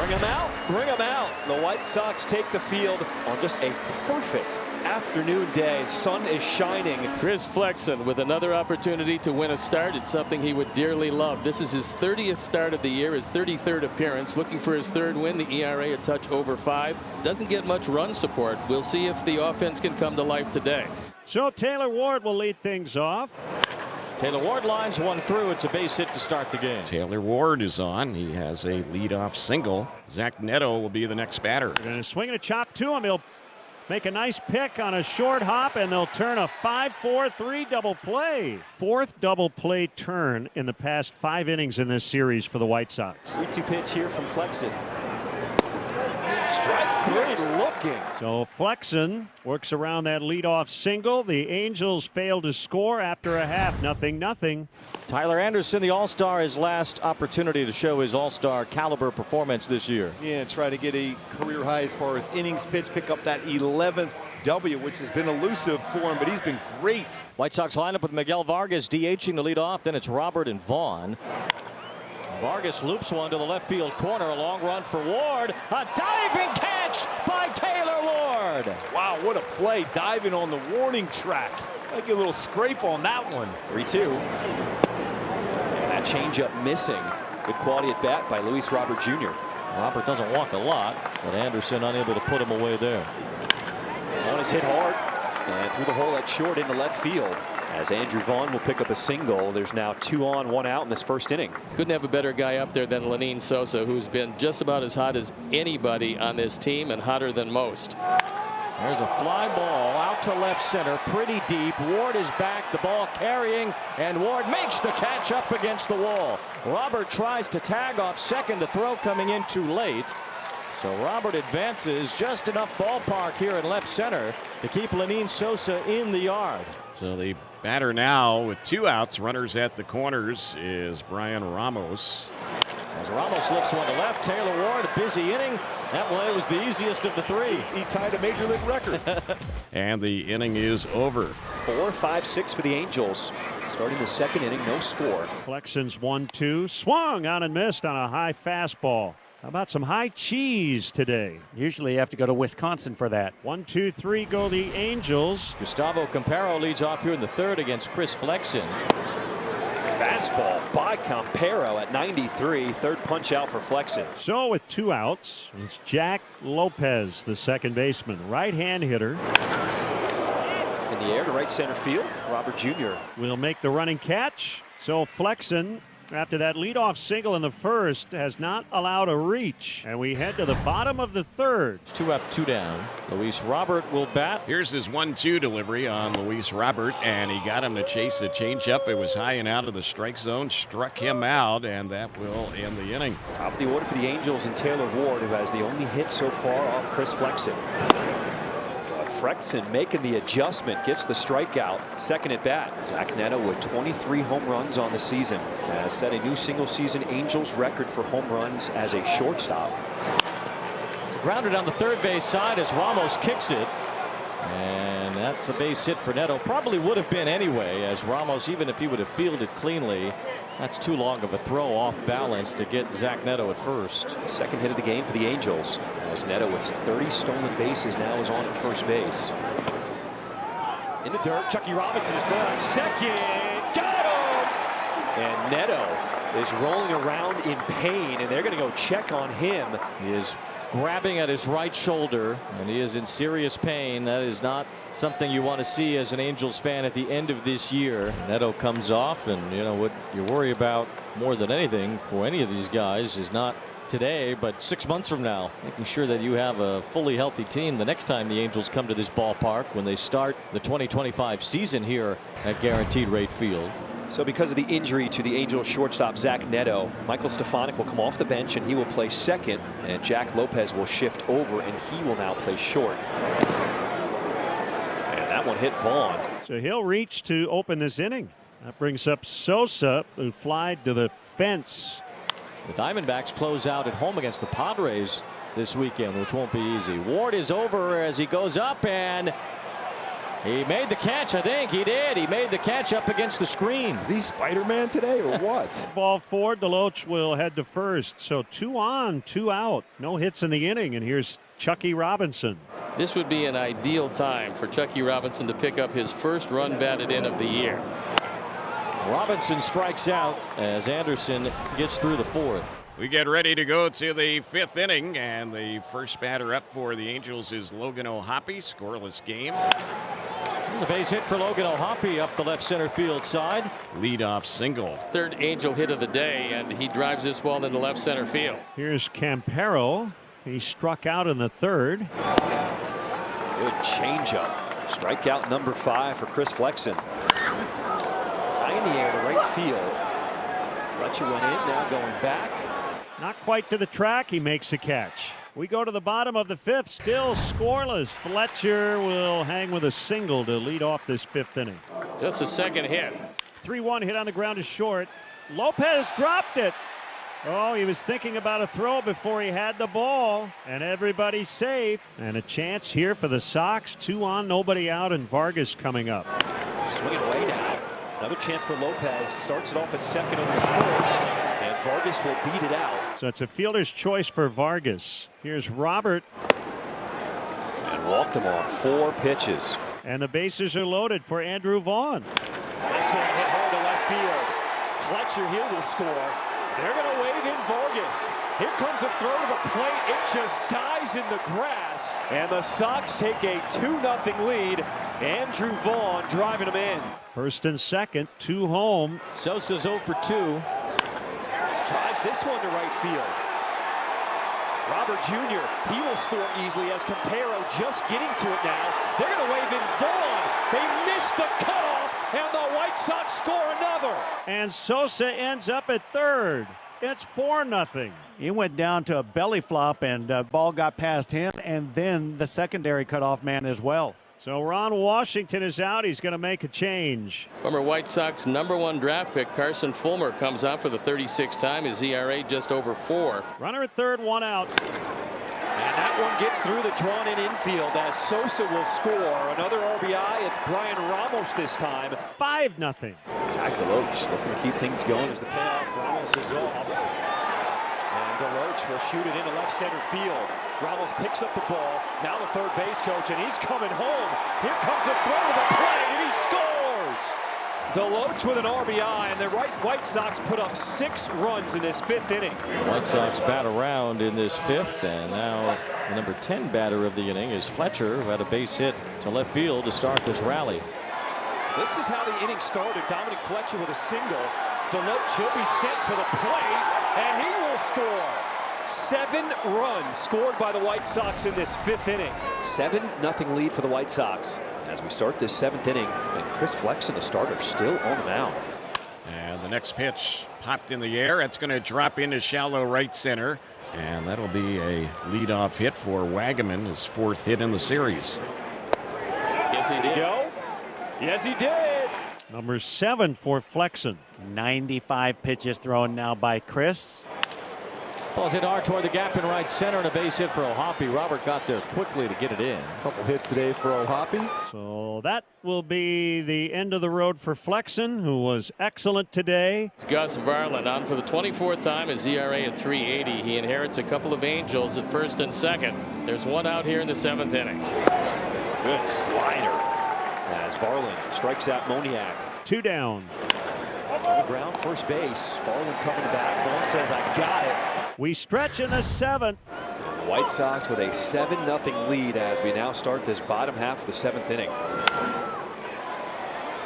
Bring him out. Bring him out. The White Sox take the field on just a perfect afternoon day. Sun is shining. Chris Flexen with another opportunity to win a start. It's something he would dearly love. This is his 30th start of the year, his 33rd appearance, looking for his third win. The ERA a touch over 5. Doesn't get much run support. We'll see if the offense can come to life today. So Taylor Ward will lead things off. Taylor Ward lines one through. It's a base hit to start the game. Taylor Ward is on. He has a leadoff single. Zach Neto will be the next batter. They're going to swing and a chop to him. He'll make a nice pick on a short hop, and they'll turn a 5-4-3 double play. Fourth double play turn in the past 5 innings in this series for the White Sox. 3-2 pitch here from Flexen. Strike 3 looking. So Flexen works around that leadoff single. The Angels fail to score after a half. 0-0. Tyler Anderson, the All-Star, his last opportunity to show his All-Star caliber performance this year. Yeah, try to get a career high as far as innings pitched, pick up that 11th W, which has been elusive for him, but he's been great. White Sox lineup with Miguel Vargas DHing to lead off. Then it's Robert and Vaughn. Vargas loops one to the left field corner. A long run for Ward. A diving catch by Taylor Ward. Wow, what a play, diving on the warning track. Like a little scrape on that one. 3-2. And that changeup missing. Good quality at bat by Luis Robert Jr. Robert doesn't walk a lot, but Anderson unable to put him away there. Vaughn is hit hard and through the hole at short into left field. As Andrew Vaughn will pick up a single. There's now 2 on, 1 out in this first inning. Couldn't have a better guy up there than Lenin Sosa, who's been just about as hot as anybody on this team and hotter than most. There's a fly ball out to left center, pretty deep. Ward is back, the ball carrying, and Ward makes the catch up against the wall. Robert tries to tag off second, the throw coming in too late. So Robert advances just enough ballpark here in left center to keep Lenin Sosa in the yard. So the batter now with 2 outs, runners at the corners, is Brian Ramos. As Ramos lifts one to left, Taylor Ward, a busy inning. That play was the easiest of the 3. He tied a major league record. And the inning is over. 4, 5, 6 for the Angels. Starting the second inning, no score. Flexen's 1-2. Swung on and missed on a high fastball. How about some high cheese today? Usually you have to go to Wisconsin for that. 1-2-3 go the Angels. Gustavo Campero leads off here in the 3rd against Chris Flexen. Fastball by Campero at 93. Third punch out for Flexen. So with 2 outs, it's Jack Lopez, the second baseman, right-hand hitter. In the air to right center field, Robert Jr. will make the running catch. So Flexen, after that leadoff single in the first, has not allowed a reach. And we head to the bottom of the 3rd. It's 2 up, 2 down. Luis Robert will bat. Here's his 1-2 delivery on Luis Robert, and he got him to chase the changeup. It was high and out of the strike zone, struck him out, and that will end the inning. Top of the order for the Angels and Taylor Ward, who has the only hit so far off Chris Flexen. Flexen making the adjustment, gets the strikeout. Second at bat. Zach Neto with 23 home runs on the season. Has set a new single season Angels record for home runs as a shortstop. It's grounded on the third base side as Ramos kicks it. And that's a base hit for Neto. Probably would have been anyway, as Ramos, even if he would have fielded cleanly, that's too long of a throw off balance to get Zach Neto at first. Second hit of the game for the Angels, as Neto with 30 stolen bases now is on at first base. In the dirt, Chucky Robinson is put on second. Got him! And Neto is rolling around in pain, and they're going to go check on him. He is grabbing at his right shoulder, and he is in serious pain. That is not something you want to see as an Angels fan at the end of this year. Neto comes off, and you know what you worry about more than anything for any of these guys is not today, but 6 months from now, making sure that you have a fully healthy team the next time the Angels come to this ballpark when they start the 2025 season here at Guaranteed Rate Field. So because of the injury to the Angels shortstop Zach Neto, Michael Stefanik will come off the bench and he will play second, and Jack Lopez will shift over and he will now play short. And that one hit Vaughn. So he'll reach to open this inning. That brings up Sosa, who flied to the fence. The Diamondbacks close out at home against the Padres this weekend, which won't be easy. Ward is over as he goes up, and He made the catch. I think he did. He made the catch up against the screen. Is he Spider-Man today or what? Ball four. Deloach will head to first. So 2 on, 2 out. No hits in the inning. And here's Chucky Robinson. This would be an ideal time for Chucky Robinson to pick up his first run batted in of the year. Robinson strikes out as Anderson gets through the 4th. We get ready to go to the 5th inning, and the first batter up for the Angels is Logan O'Hoppe. Scoreless game. There's a base hit for Logan O'Hoppe up the left center field side. Leadoff single. Third Angel hit of the day, and he drives this ball into left center field. Here's Campero. He struck out in the 3rd. Good changeup. Strikeout number 5 for Chris Flexen. High in the air to right field. Fletcher went in, now going back. Not quite to the track. He makes a catch. We go to the bottom of the 5th. Still scoreless. Fletcher will hang with a single to lead off this 5th inning. Just a second hit. 3-1 hit on the ground to short. Lopez dropped it. Oh, he was thinking about a throw before he had the ball. And everybody's safe. And a chance here for the Sox. 2 on, nobody out, and Vargas coming up. Swinging right out. Another chance for Lopez. Starts it off at second over first. And Vargas will beat it out. So it's a fielder's choice for Vargas. Here's Robert. And walked him on 4 pitches. And the bases are loaded for Andrew Vaughn. This one hit hard to left field. Fletcher here will score. They're going to wave in Vargas. Here comes a throw to the plate. It just dies in the grass. And the Sox take a 2-0 lead. Andrew Vaughn driving him in. First and second, 2 home. Sosa's 0 for 2. Drives this one to right field. Robert Jr., he will score easily as Campero just getting to it now. They're going to wave in Vaughn. They missed the cutoff, and the White Sox score another. And Sosa ends up at third. It's 4-0. He went down to a belly flop, and ball got past him, and then the secondary cutoff man as well. So Ron Washington is out. He's going to make a change. Former White Sox #1 draft pick Carson Fulmer comes out for the 36th time. His ERA just over 4. Runner at third, 1 out. And that one gets through the drawn-in infield as Sosa will score. Another RBI. It's Brian Ramos this time. 5-0. Zach Deloach looking to keep things going as the payoff. Ramos is off. And Deloach will shoot it into left center field. Ramos picks up the ball. Now the third base coach, and he's coming home. Here comes the throw to the plate, and he scores! Deloach with an RBI, and the White Sox put up 6 runs in this 5th inning. The White Sox bat around in this 5th, and now the number 10 batter of the inning is Fletcher, who had a base hit to left field to start this rally. This is how the inning started. Dominic Fletcher with a single. Deloach will be sent to the plate, and he will score. 7 runs scored by the White Sox in this 5th inning. 7-0 lead for the White Sox as we start this 7th inning. And Chris Flexen, the starter, still on the mound. And the next pitch popped in the air. It's going to drop into shallow right center. And that'll be a leadoff hit for Wagaman, his 4th hit in the series. Yes, he did. Go. Yes, he did. Number 7 for Flexen. 95 pitches thrown now by Chris. Ball's hit hard toward the gap in right center, and a base hit for O'Hoppe. Robert got there quickly to get it in. A couple hits today for O'Hoppe. So that will be the end of the road for Flexen, who was excellent today. It's Gus Varland on for the 24th time. His ERA at 3.80. He inherits a couple of Angels at first and second. There's 1 out here in the 7th inning. Good slider as Varland strikes out Moniak. 2 down. On the ground, first base. Varland coming back. Vaughn says, I got it. We stretch in the 7th. The White Sox with a 7-0 lead as we now start this bottom half of the 7th inning.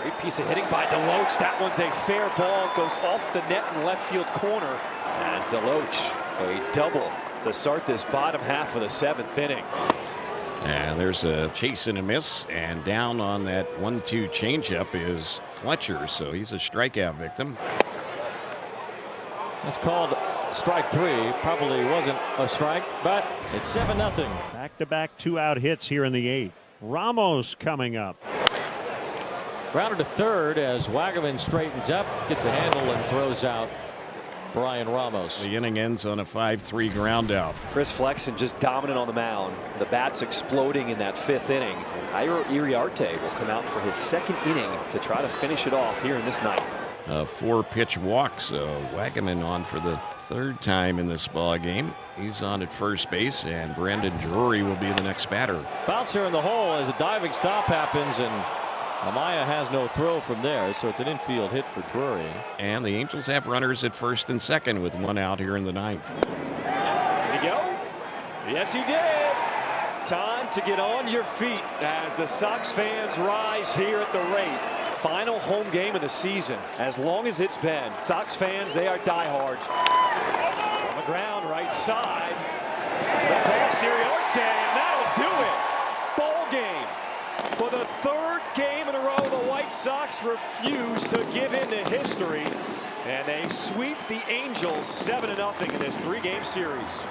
Great piece of hitting by Deloach. That one's a fair ball. Goes off the net in left field corner. As Deloach, a double to start this bottom half of the 7th inning. And there's a chase and a miss, and down on that 1-2 changeup is Fletcher, so he's a strikeout victim. That's called strike 3. Probably wasn't a strike, but it's 7-0. Back-to-back 2-out hits here in the 8th. Ramos coming up. Grounded to third as Wagaman straightens up, gets a handle, and throws out Brian Ramos. The inning ends on a 5-3 ground out. Chris Flexen just dominant on the mound. The bat's exploding in that 5th inning. And Jairo Iriarte will come out for his 2nd inning to try to finish it off here in this 9th. 4-pitch walk, so Wagaman on for the 3rd time in this ball game. He's on at first base, and Brandon Drury will be the next batter. Bouncer in the hole as a diving stop happens, and Amaya has no throw from there, so it's an infield hit for Drury. And the Angels have runners at first and second with 1 out here in the 9th. Did he go? Yes, he did. Time to get on your feet as the Sox fans rise here at the rate. Final home game of the season. As long as it's been, Sox fans, they are diehards. On the ground, right side. The toss, Iriarte, and that'll do it. Ball game. For the 3rd game in a row, the White Sox refuse to give in to history, and they sweep the Angels 7-0 in this 3-game series.